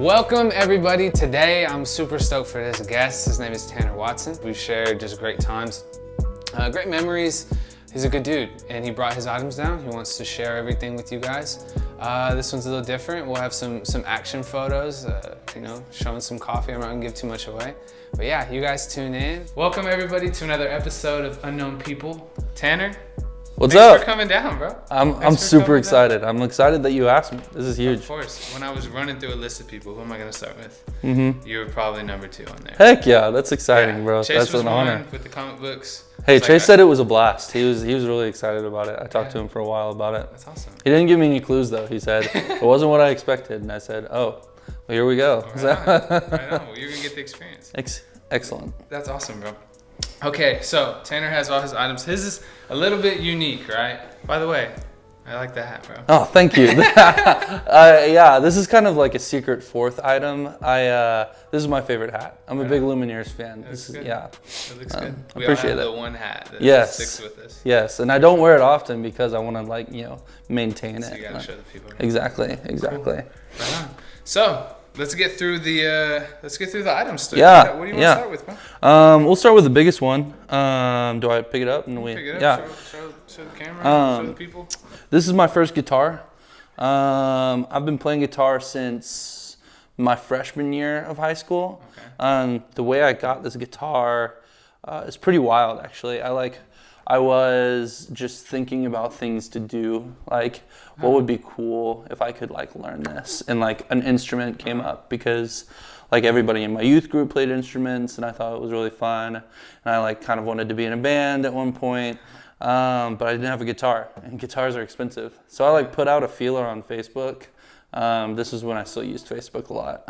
Welcome everybody. Today I'm super stoked for this guest. His name is Tanner Watson. We've shared just great times, great memories. He's a good dude and he brought his items down. He wants to share everything with you guys. This one's a little different. We'll have some action photos, showing some coffee. I'm not gonna give too much away. But yeah, you guys tune in. Welcome everybody to another episode of Unknown People. Tanner, what's thanks up? for coming down, bro. I'm super excited. I'm excited that you asked me. This is huge. Of course. When I was running through a list of people, who am I gonna start with? You were probably number 2 on there. Heck yeah, that's exciting, bro. Chase That's was an honor. one with the comic books. Hey, It's Chase said it was a blast. He was really excited about it. I talked to him for a while about it. That's awesome. He didn't give me any clues though. He said it wasn't what I expected, and I said, oh, well, here we go. Right on. Well, you're gonna get the experience. Excellent. That's awesome, bro. Okay, so Tanner has all his items. His is a little bit unique, right? By the way, I like the hat, bro. Oh, thank you. Yeah, this is kind of like a secret fourth item. This is my favorite hat. I'm a big Lumineers fan. This is good. Yeah. It looks good. We appreciate all have it. the one hat that Yes. sticks with us. Yes, and I don't wear it often because I want to maintain So it. you gotta show the people. Right? Exactly. Cool. Right on. So let's get through the items. Stuff. Yeah. What do you want to start with, bro? We'll start with the biggest one. Do I pick it up and we? Pick it up, Yeah. Show the camera. Show the people. This is my first guitar. I've been playing guitar since my freshman year of high school. Okay. The way I got this guitar is pretty wild, actually. I was just thinking about things to do, like what would be cool if I could learn this, and an instrument came up because everybody in my youth group played instruments, and I thought it was really fun, and I kind of wanted to be in a band at one point, but I didn't have a guitar, and guitars are expensive, so I put out a feeler on Facebook. This was when I still used Facebook a lot,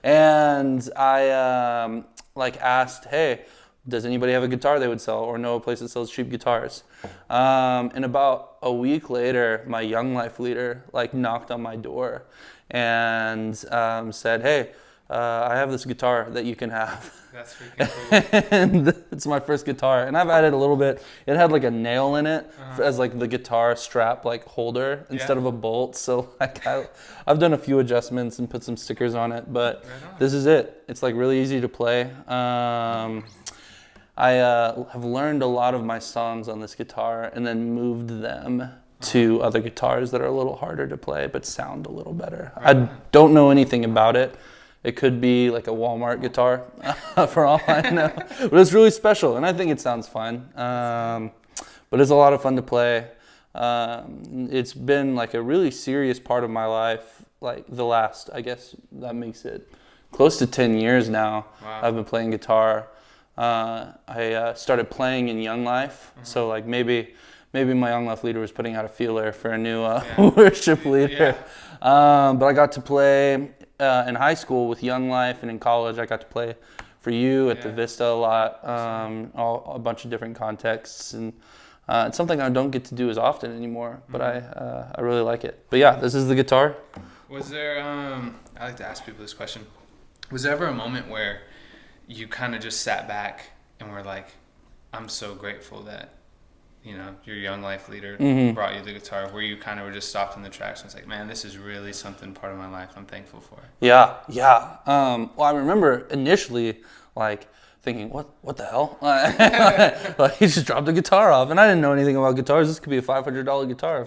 and I asked, hey, does anybody have a guitar they would sell or know a place that sells cheap guitars? And about a week later, my Young Life leader knocked on my door and said, hey, I have this guitar that you can have. That's freaking cool. And it's my first guitar. And I've added a little bit. It had a nail in it as the guitar strap holder instead of a bolt. So I've done a few adjustments and put some stickers on it, but this is it. It's really easy to play. I have learned a lot of my songs on this guitar and then moved them to other guitars that are a little harder to play but sound a little better. I don't know anything about it. It could be a Walmart guitar for all I know. But it's really special and I think it sounds fine. But it's a lot of fun to play. It's been a really serious part of my life, the last, I guess that makes it close to 10 years now. Wow. I've been playing guitar. I started playing in Young Life, so maybe my Young Life leader was putting out a feeler for a new worship leader. But I got to play in high school with Young Life, and in college I got to play for you at the Vista a lot, a bunch of different contexts, and it's something I don't get to do as often anymore, but I really like it. But yeah, this is the guitar. Was there, I like to ask people this question, was there ever a moment where you kind of just sat back and were like, I'm so grateful that, your Young Life leader brought you the guitar, where you kind of were just stopped in the tracks and was like, man, this is really something part of my life I'm thankful for? Yeah. Well, I remember initially thinking, what the hell? He just dropped a guitar off, and I didn't know anything about guitars. This could be a $500 guitar,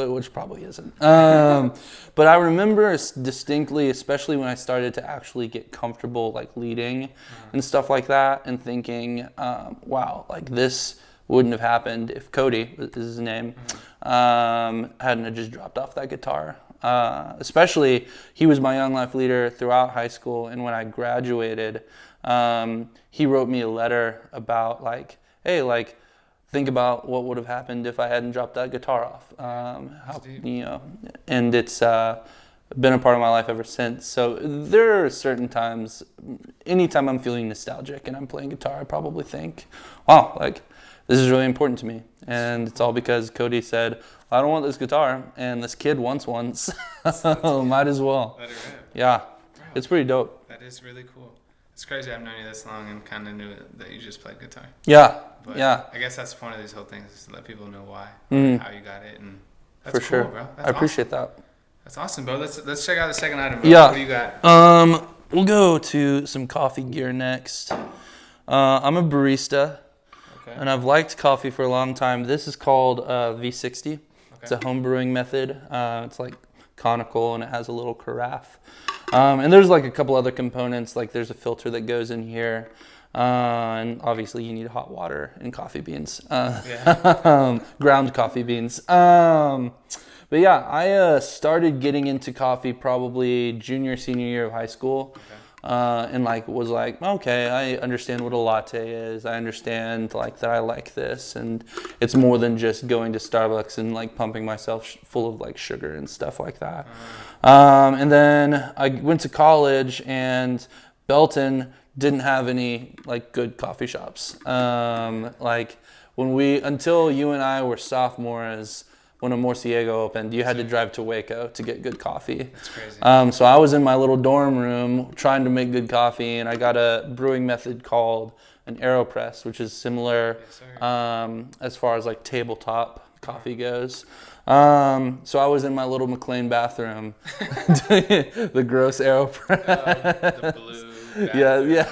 which probably isn't. But I remember distinctly, especially when I started to actually get comfortable leading and stuff like that, and thinking, wow, this wouldn't have happened if Cody, is his name, hadn't have just dropped off that guitar. Especially, he was my Young Life leader throughout high school, and when I graduated, he wrote me a letter about hey, think about what would have happened if I hadn't dropped that guitar off. And it's been a part of my life ever since. So there are certain times, anytime I'm feeling nostalgic and I'm playing guitar, I probably think, wow, this is really important to me. And it's all because Cody said, I don't want this guitar, and this kid wants one, so might as well. Let it rip. Yeah, it's pretty dope. That is really cool. It's crazy I've known you this long and kind of knew that you just played guitar. Yeah, But yeah. I guess that's one of these whole things, is to let people know why, Mm. how you got it, and that's For cool, sure. bro. That's I appreciate that. That's awesome, bro. Let's check out the second item, bro. Yeah. What do you got? We'll go to some coffee gear next. I'm a barista, Okay. and I've liked coffee for a long time. This is called V60. Okay. It's a home brewing method. It's like conical, and it has a little carafe. And there's like a couple other components, like there's a filter that goes in here. And obviously you need hot water and coffee beans, ground coffee beans. But yeah, I started getting into coffee probably junior, senior year of high school. Okay. And like was like, okay, I understand what a latte is. I understand like that I like this, and it's more than just going to Starbucks and like pumping myself full of like sugar and stuff like that. And then I went to college, and Belton didn't have any like good coffee shops. Like until you and I were sophomores, when Amor Ciego opened, you had to drive to Waco to get good coffee. That's crazy. So I was in my little dorm room trying to make good coffee, and I got a brewing method called an AeroPress, which is similar as far as like tabletop coffee goes. So I was in my little McLean bathroom doing the gross AeroPress. The blue bathroom. Yeah.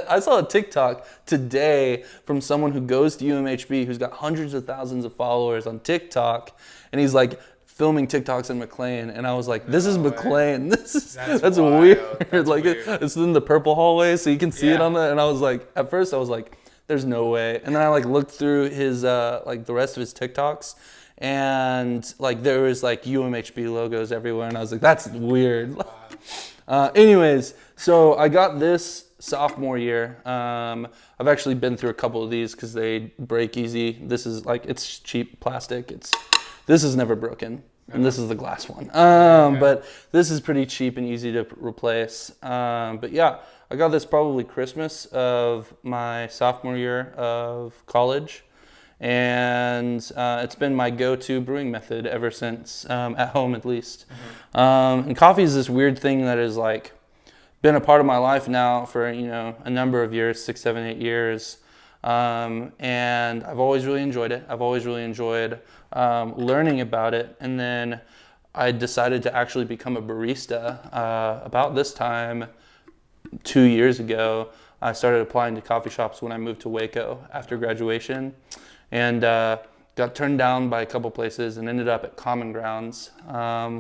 I saw a TikTok today from someone who goes to UMHB who's got hundreds of thousands of followers on TikTok, and he's like filming TikToks in McLean, and I was like, this is McLean. That's weird. That's like weird. It's in the purple hallway, so you can see it on the. And I was like, at first I was like, there's no way. And then I like looked through his like the rest of his TikToks, and like there was like UMHB logos everywhere, and I was like, that's weird. Anyways, so I got this sophomore year. I've actually been through a couple of these because they break easy. This is like, it's cheap plastic. This is never broken, and this is the glass one. But this is pretty cheap and easy to replace. But yeah, I got this probably Christmas of my sophomore year of college, and it's been my go-to brewing method ever since, at home at least. And coffee is this weird thing that is like been a part of my life now for a number of years, 6, 7, 8 years, and I've always really enjoyed it. I've always really enjoyed learning about it, and then I decided to actually become a barista about this time 2 years ago. I started applying to coffee shops when I moved to Waco after graduation, and got turned down by a couple places and ended up at Common Grounds,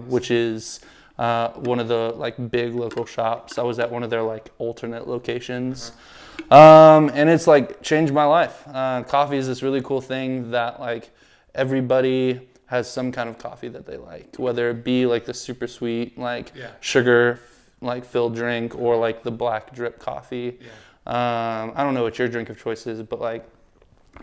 which is one of the like big local shops. I was at one of their like alternate locations, and it's like changed my life. Coffee is this really cool thing that like everybody has some kind of coffee that they like, whether it be like the super sweet like sugar like filled drink, or like the black drip coffee. I don't know what your drink of choice is, but like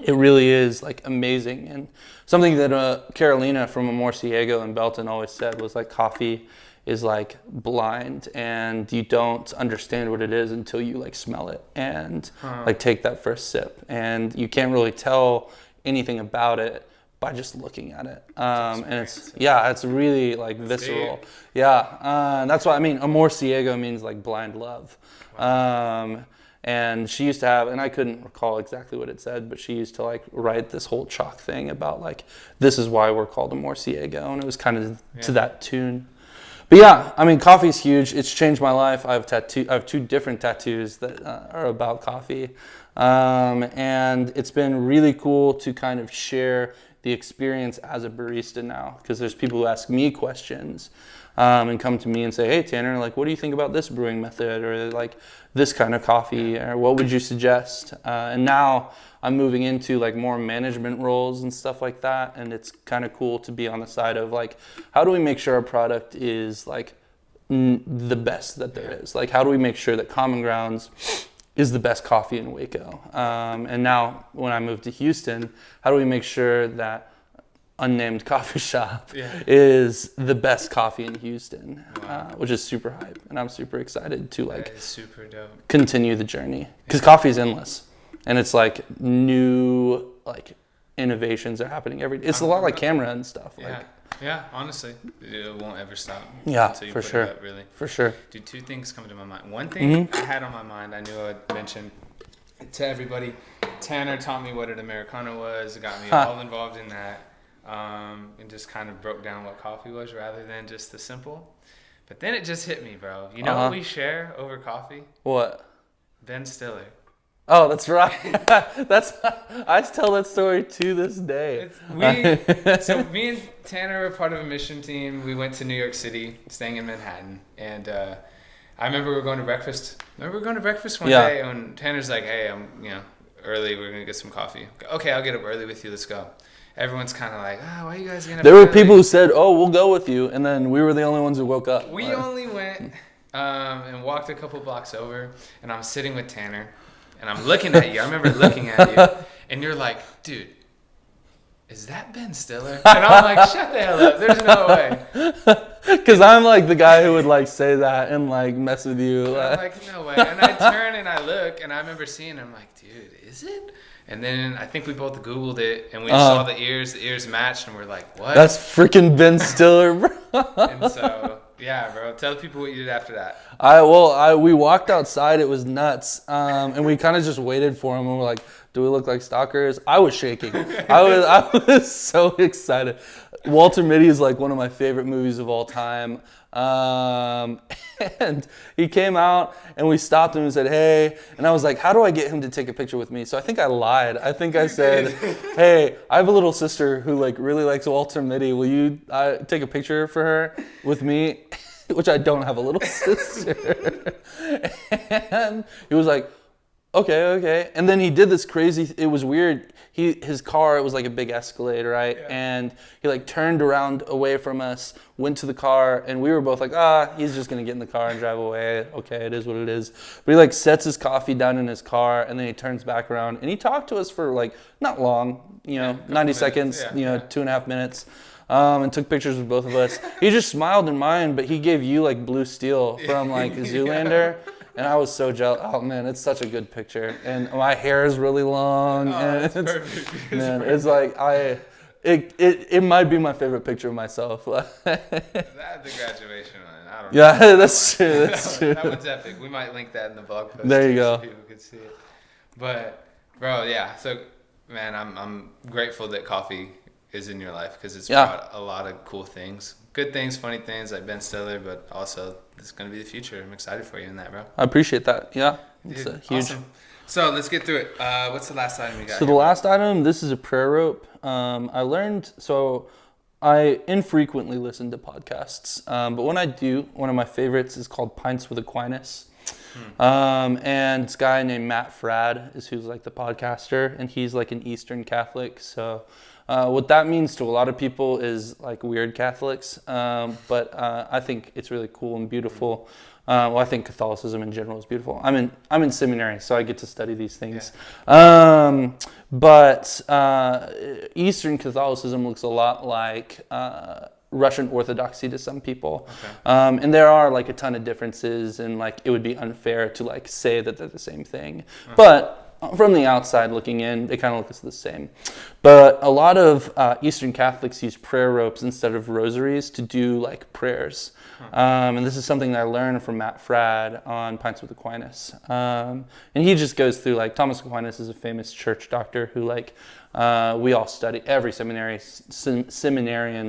it really is like amazing. And something that Carolina from Amor Ciego and Belton always said was like coffee is like blind, and you don't understand what it is until you like smell it and like take that first sip, and you can't really tell anything about it by just looking at it. And it's really like visceral. Big. That's why, I mean, Amor Ciego means like blind love. Wow. And she used to have, and I couldn't recall exactly what it said, but she used to like write this whole chalk thing about like, this is why we're called Amor Ciego, and it was kind of to that tune. But yeah, I mean, coffee is huge. It's changed my life. I have 2 different tattoos that are about coffee, and it's been really cool to kind of share the experience as a barista now, because there's people who ask me questions and come to me and say, hey Tanner, like, what do you think about this brewing method, or like this kind of coffee, or what would you suggest? And now I'm moving into like more management roles and stuff like that, and it's kind of cool to be on the side of like, how do we make sure our product is like the best that there is? Like, how do we make sure that Common Grounds is the best coffee in Waco? And now when I moved to Houston, how do we make sure that Unnamed Coffee Shop is the best coffee in Houston? Which is super hype, and I'm super excited to like super dope. Continue the journey, because coffee is endless, and it's like new like innovations are happening every day. It's a lot like camera and stuff. Yeah, honestly, it won't ever stop. Yeah, until you for put sure. It up, really. For sure. Dude, 2 things come to my mind. One thing I had on my mind, I knew I'd mention to everybody. Tanner taught me what an Americano was. It got me all involved in that. And just kind of broke down what coffee was rather than just the simple. But then it just hit me, bro. You know what we share over coffee? What? Ben Stiller. Oh, that's right. I tell that story to this day. So me and Tanner were part of a mission team. We went to New York City, staying in Manhattan, and I remember we were going to breakfast. One day, and Tanner's like, "Hey, I'm early. We're gonna get some coffee." Okay, I'll get up early with you. Let's go. Everyone's kind of like, why are you guys getting up There were early? people who said, "Oh, we'll go with you," and then we were the only ones who woke up. We only went and walked a couple blocks over, and I'm sitting with Tanner. And I'm looking at you. I remember looking at you. And you're like, dude, is that Ben Stiller? And I'm like, shut the hell up. There's no way. Because I'm like the guy who would like say that and like mess with you. And I'm like, no way. And I turn and I look. And I remember seeing him. I'm like, dude, is it? And then I think we both Googled it. And we saw the ears. The ears matched. And we're like, what? That's freaking Ben Stiller, bro. And so... yeah, bro. Tell the people what you did after that. We walked outside. It was nuts, and we kind of just waited for him. And we're like, "Do we look like stalkers?" I was shaking. I was so excited. Walter Mitty is like one of my favorite movies of all time. And he came out, and we stopped him and said, "Hey," and I was like, "How do I get him to take a picture with me?" So I think I lied. I think I said, "Hey, I have a little sister who like really likes Walter Mitty. Will you take a picture for her with me?" Which I don't have a little sister. And he was like, okay. And then he did this crazy, it was weird. His car, it was like a big Escalade, right? Yeah. And he like turned around away from us, went to the car, and we were both like, he's just gonna get in the car and drive away. Okay, it is what it is. But he like sets his coffee down in his car, and then he turns back around, and he talked to us for like, not long, 90 seconds, 2.5 minutes. And took pictures with both of us. He just smiled in mine, but he gave you like blue steel from like Zoolander. And I was so jealous. Oh man, it's such a good picture. And my hair is really long. And it's perfect. Man, it's like it might be my favorite picture of myself. That's the graduation one. I don't know. Yeah, that's true. That's true. That one's epic. We might link that in the blog post. There you go. So people could see it. But bro, yeah. So man, I'm grateful that coffee is in your life because it's brought a lot of cool things, good things, funny things like Ben Stiller, but also it's going to be the future. I'm excited for you in that, bro. I appreciate that. Yeah, it's Dude, huge. Awesome. So let's get through it. What's the last item you got? So the last item, this is a prayer rope. I infrequently listen to podcasts, but when I do, one of my favorites is called Pints with Aquinas. And this guy named Matt Fradd is who's like the podcaster, and he's like an Eastern Catholic. So what that means to a lot of people is like weird Catholics, but I think it's really cool and beautiful. I think Catholicism in general is beautiful. I'm in seminary, so I get to study these things. Yeah. But Eastern Catholicism looks a lot like Russian Orthodoxy to some people. Okay. And there are like a ton of differences, and like it would be unfair to like say that they're the same thing. Okay. But from the outside looking in, they kind of look the same. But a lot of Eastern Catholics use prayer ropes instead of rosaries to do like prayers. And this is something that I learned from Matt Fradd on Pints with Aquinas. And he just goes through like, Thomas Aquinas is a famous church doctor who like, we all study, every seminarian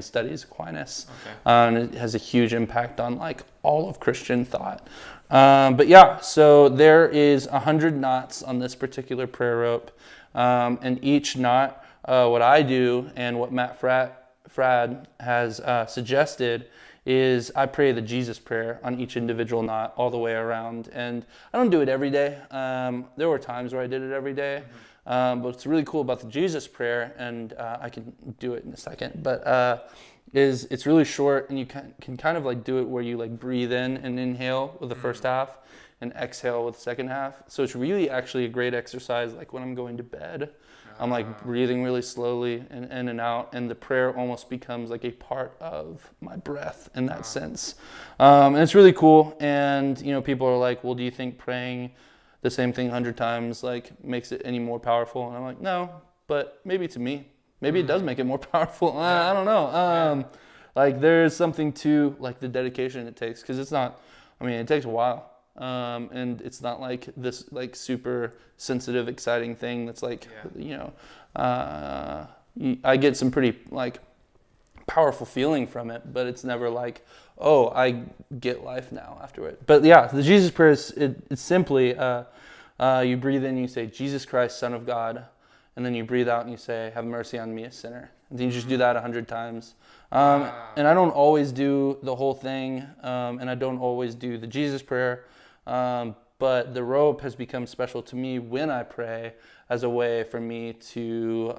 studies Aquinas. Okay. And it has a huge impact on like all of Christian thought. But yeah, so there is 100 knots on this particular prayer rope. And each knot, what I do and what Matt Fradd has suggested is I pray the Jesus prayer on each individual knot all the way around. And I don't do it every day. There were times where I did it every day. But what's really cool about the Jesus prayer, and I can do it in a second, but is it's really short, and you can kind of like do it where you like breathe in and inhale with the first half and exhale with the second half. So it's really actually a great exercise like when I'm going to bed. I'm like breathing really slowly and in and out, and the prayer almost becomes like a part of my breath in that sense. And it's really cool. And people are like, well, do you think praying the same thing 100 times like makes it any more powerful? And I'm like, no, but maybe to me, maybe it does make it more powerful. I don't know. Like there's something to like the dedication it takes, because it's not, it takes a while. And it's not like this like super sensitive, exciting thing that's like, I get some pretty like powerful feeling from it, but it's never like, oh, I get life now afterward. But yeah, the Jesus prayer it's simply you breathe in, you say, Jesus Christ, Son of God, and then you breathe out and you say, have mercy on me, a sinner. And then you just do that 100 times. And I don't always do the whole thing, and I don't always do the Jesus prayer, but the rope has become special to me when I pray as a way for me to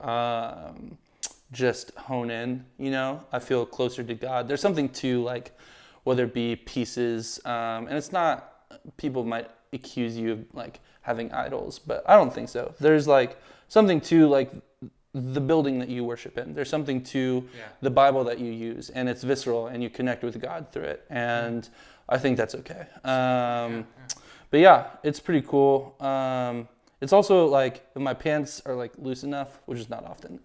just hone in, you know? I feel closer to God. There's something to, like, whether it be pieces, and it's not, people might accuse you of, like, having idols, but I don't think so. There's, like, something to, like, the building that you worship in. There's something to the Bible that you use, and it's visceral, and you connect with God through it, and I think that's okay. But yeah, it's pretty cool. It's also like if my pants are like loose enough, which is not often,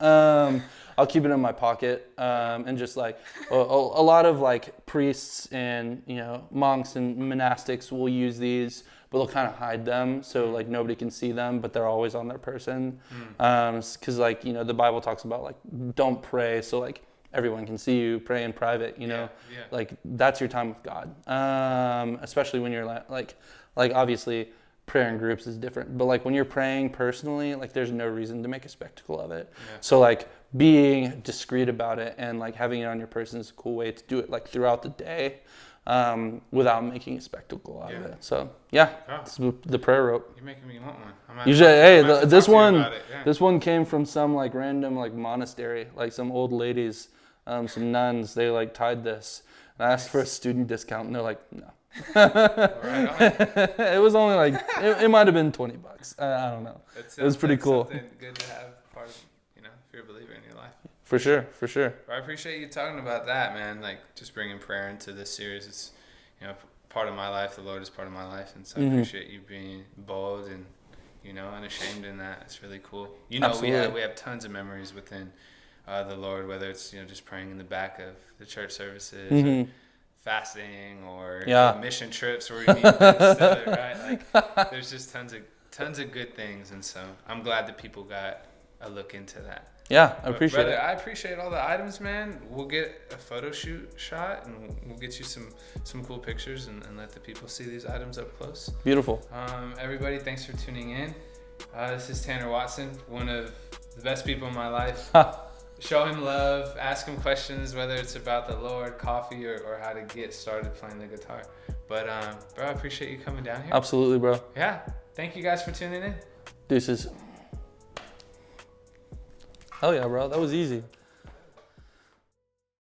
I'll keep it in my pocket, and just like a lot of like priests and, you know, monks and monastics will use these, but they'll kind of hide them so like nobody can see them, but they're always on their person. Because like, you know, the Bible talks about like don't pray so like everyone can see you, pray in private, you know, like that's your time with God. Especially when you're like obviously prayer in groups is different, but like when you're praying personally, like there's no reason to make a spectacle of it. So like being discreet about it and like having it on your person is a cool way to do it like throughout the day, without making a spectacle out of it. So yeah, it's the prayer rope. You're making me want one. Usually, this one came from some like random like monastery, like some old ladies, some nuns. They like tied this. And I asked for a student discount, and they're like, no. It was only like it might have been $20. I don't know. It was pretty cool. Something good to have part of, you know, if you're a believer in your life. For sure. Well, I appreciate you talking about that, man. Like just bringing prayer into this series. It's, you know, part of my life. The Lord is part of my life, and so I appreciate you being bold and, you know, unashamed in that. It's really cool. You know, we have tons of memories within the Lord, whether it's, you know, just praying in the back of the church services. Or fasting or mission trips where we meet together, right? Like there's just tons of good things, and so I'm glad that people got a look into that. Yeah, I appreciate it. I appreciate all the items, man. We'll get a photo shoot shot, and we'll get you some cool pictures and let the people see these items up close. Beautiful. Everybody, thanks for tuning in. This is Tanner Watson, one of the best people in my life. Show him love, ask him questions, whether it's about the Lord, coffee, or how to get started playing the guitar. But, bro, I appreciate you coming down here. Absolutely, bro. Yeah. Thank you guys for tuning in. Deuces. Hell yeah, bro. That was easy.